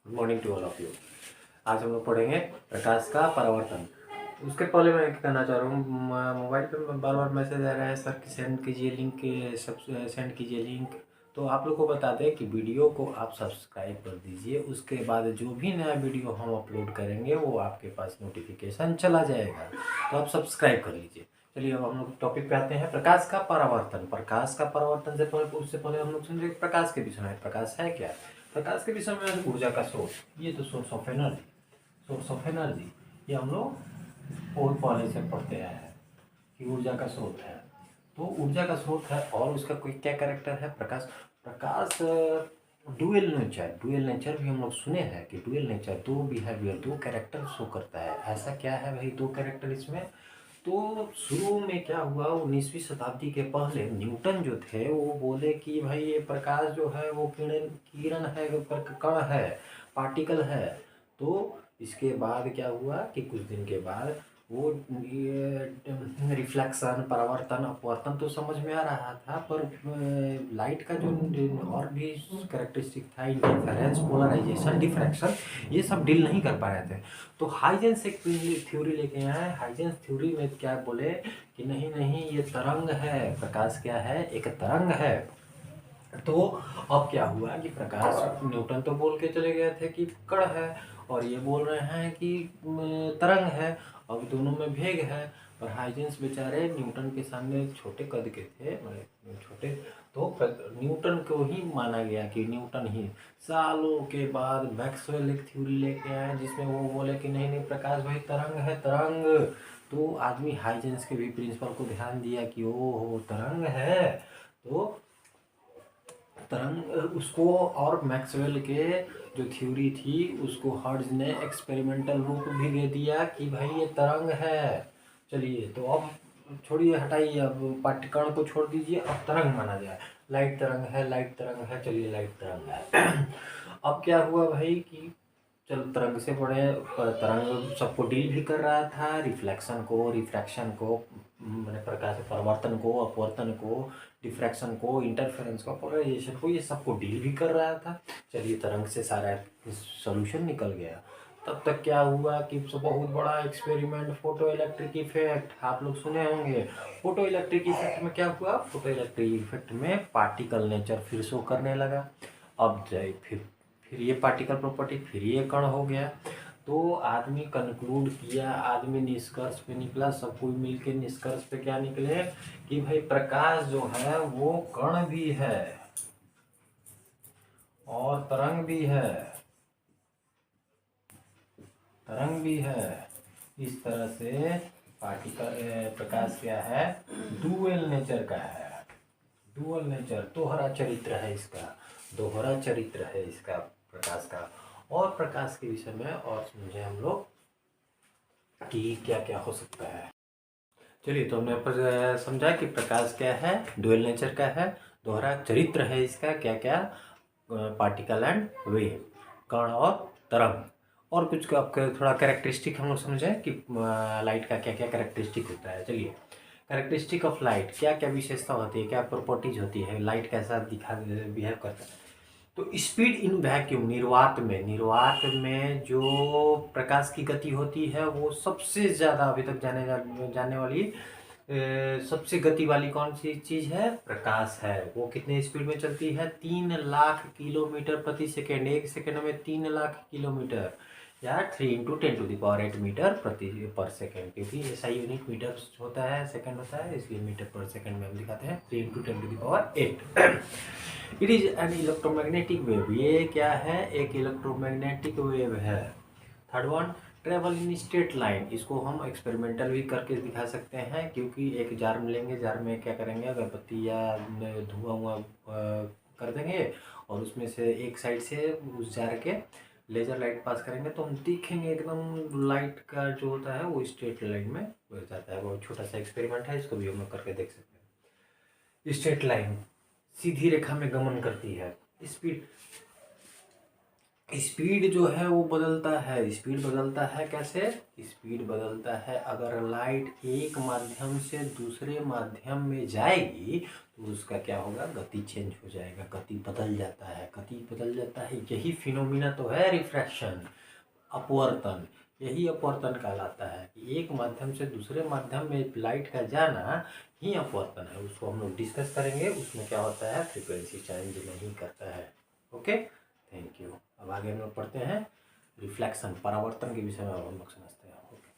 Good morning to all of you. आज हम लोग पढ़ेंगे प्रकाश का परावर्तन। उसके पहले मैं कहना चाह रहा हूँ, मोबाइल पे बार बार मैसेज आ रहा है, सर सेंड कीजिए लिंक, सब सेंड कीजिए लिंक। तो आप लोग को बता दें कि वीडियो को आप सब्सक्राइब कर दीजिए। उसके बाद जो भी नया वीडियो हम अपलोड करेंगे वो आपके पास नोटिफिकेशन चला जाएगा, तो आप सब्सक्राइब कर लीजिए। चलिए अब हम लोग टॉपिक पे आते हैं, प्रकाश का परावर्तन। प्रकाश का परावर्तन से पहले, उससे पहले हम लोग समझे प्रकाश के विषय में। प्रकाश है क्या? प्रकाश के विषय में ऊर्जा का स्रोत, ये तो source of energy. Source of energy ये हम लोग बहुत पहले से पढ़ते आए हैं कि ऊर्जा का स्रोत है। तो ऊर्जा का स्रोत है और उसका कोई क्या कैरेक्टर है? प्रकाश। प्रकाश डुअल नेचर, डुअल नेचर भी हम लोग सुने हैं कि डुअल नेचर, दो बिहेवियर, दो कैरेक्टर शो करता है। ऐसा क्या है भाई दो कैरेक्टर इसमें? तो शुरू में क्या हुआ, 19वीं शताब्दी के पहले न्यूटन जो थे वो बोले कि भाई ये प्रकाश जो है वो किरण किरण है, कण है, पार्टिकल है। तो इसके बाद क्या हुआ कि कुछ दिन के बाद वो ये रिफ्लेक्शन, परावर्तन, अपवर्तन तो समझ में आ रहा था, पर लाइट का जो और भी कैरेक्टरिस्टिक था, इंटरफेरेंस, पोलराइजेशन, डिफ्रैक्शन, ये सब डील नहीं कर पा रहे थे। तो हाइजेंस एक थ्योरी लेके आए। हाइजेंस थ्योरी में क्या बोले कि नहीं नहीं, ये तरंग है। प्रकाश क्या है? एक तरंग है। तो अब क्या हुआ कि प्रकाश, न्यूटन तो बोल के चले गए थे कि कण है, और ये बोल रहे हैं कि तरंग है। अब दोनों में भेद है। पर हाइजेंस बेचारे न्यूटन के सामने छोटे कद के थे, छोटे। तो न्यूटन को ही माना गया कि न्यूटन ही। सालों के बाद मैक्सवेल एक थ्योरी लेके आए जिसमें वो बोले कि नहीं नहीं, प्रकाश भाई तरंग है, तरंग। तो आदमी हाइजेंस के भी प्रिंसिपल को ध्यान दिया कि ओ तरंग है। तो तरंग उसको, और मैक्सवेल के जो थ्योरी थी उसको हर्ट्ज ने एक्सपेरिमेंटल रूप भी दे दिया कि भाई ये तरंग है। चलिए तो अब छोड़िए, हटाइए, अब पाठ्यक्रम को छोड़ दीजिए, अब तरंग माना जाए। लाइट तरंग है, लाइट तरंग है, चलिए लाइट तरंग है। अब क्या हुआ भाई कि चल तरंग से बड़े, तरंग सबको डील भी कर रहा था, रिफ्लेक्शन को, रिफ्रैक्शन को, मैंने प्रकाश परिवर्तन को, अपवर्तन को, डिफ्रैक्शन को, इंटरफेरेंस को, पोलराइजेशन को, ये सबको डील भी कर रहा था। चलिए तरंग से सारा सॉल्यूशन निकल गया। तब तक क्या हुआ कि बहुत बड़ा एक्सपेरिमेंट, फोटो इलेक्ट्रिक इफेक्ट, आप लोग सुने होंगे। फोटो इलेक्ट्रिक इफेक्ट में क्या हुआ? फोटो इलेक्ट्रिक इफेक्ट में पार्टिकल नेचर फिर शो करने लगा। अब जाए फिर ये पार्टिकल प्रॉपर्टी, फिर ये कण हो गया। तो आदमी कंक्लूड किया, आदमी निष्कर्ष पे निकला, सब कोई मिलके निष्कर्ष पे क्या निकले कि भाई प्रकाश जो है वो कण भी है और तरंग भी है, तरंग भी है। इस तरह से पार्टिकल, प्रकाश क्या है? डुअल नेचर का है। डुअल नेचर, दोहरा चरित्र है इसका, दोहरा चरित्र है इसका प्रकाश का। और प्रकाश के विषय में और समझे हम लोग कि क्या क्या हो सकता है। चलिए तो हमने पर समझा कि प्रकाश क्या है, डुअल नेचर का है, दोहरा चरित्र है इसका, क्या क्या, पार्टिकल एंड वेव, कण और तरंग। और कुछ का आपका थोड़ा कैरेक्टरिस्टिक हम लोग समझें कि लाइट का क्या क्या कैरेक्टरिस्टिक होता है। चलिए, कैरेक्टरिस्टिक ऑफ लाइट, क्या क्या विशेषता होती है, क्या प्रॉपर्टीज होती है, लाइट कैसा दिखा बिहेव करता है। तो स्पीड इन वैक्यूम, निर्वात में, निर्वात में जो प्रकाश की गति होती है वो सबसे ज़्यादा अभी तक जाने वाली सबसे गति वाली कौन सी चीज़ है? प्रकाश है। वो कितने स्पीड में चलती है? 3 लाख किलोमीटर प्रति सेकेंड। एक सेकेंड में 3 लाख किलोमीटर, या 3 × 10⁸ मीटर प्रति पर सेकेंड, क्योंकि ऐसा यूनिट मीटर होता है, सेकेंड होता है, इसलिए मीटर पर सेकेंड में हम दिखाते हैं 3 × 10⁸। It is an electromagnetic wave. ये क्या है? एक इलेक्ट्रोमैग्नेटिक वेव है। Third one, travel in straight line. इसको हम एक्सपेरिमेंटल भी करके दिखा सकते हैं, क्योंकि एक जार में लेंगे, जार में क्या करेंगे, अगरबत्ती या धुआं हुआ कर देंगे, और उसमें से एक साइड से उस जार के लेजर लाइट पास करेंगे तो हम देखेंगे एकदम लाइट का जो होता है वो स्ट्रेट लाइन में हो जाता है। बहुत छोटा सा एक्सपेरिमेंट है, इसको भी हम लोग करके देख सकते हैं। स्ट्रेट लाइन सीधी रेखा में गमन करती है। स्पीड स्पीड जो है वो बदलता है। स्पीड बदलता है कैसे? स्पीड बदलता है, अगर लाइट एक माध्यम से दूसरे माध्यम में जाएगी तो उसका क्या होगा, गति चेंज हो जाएगा, गति बदल जाता है, गति बदल जाता है। यही फिनोमिना तो है रिफ्रैक्शन, अपवर्तन। यही अपवर्तन कहलाता है कि एक माध्यम से दूसरे माध्यम में लाइट का जाना ही अपवर्तन है। उसको हम लोग डिस्कस करेंगे, उसमें क्या होता है, फ्रीक्वेंसी चेंज नहीं करता है। Okay, thank you. अब आगे हम लोग पढ़ते हैं रिफ्लेक्शन, परावर्तन के विषय में अब हम लोग समझते हैं। ओके।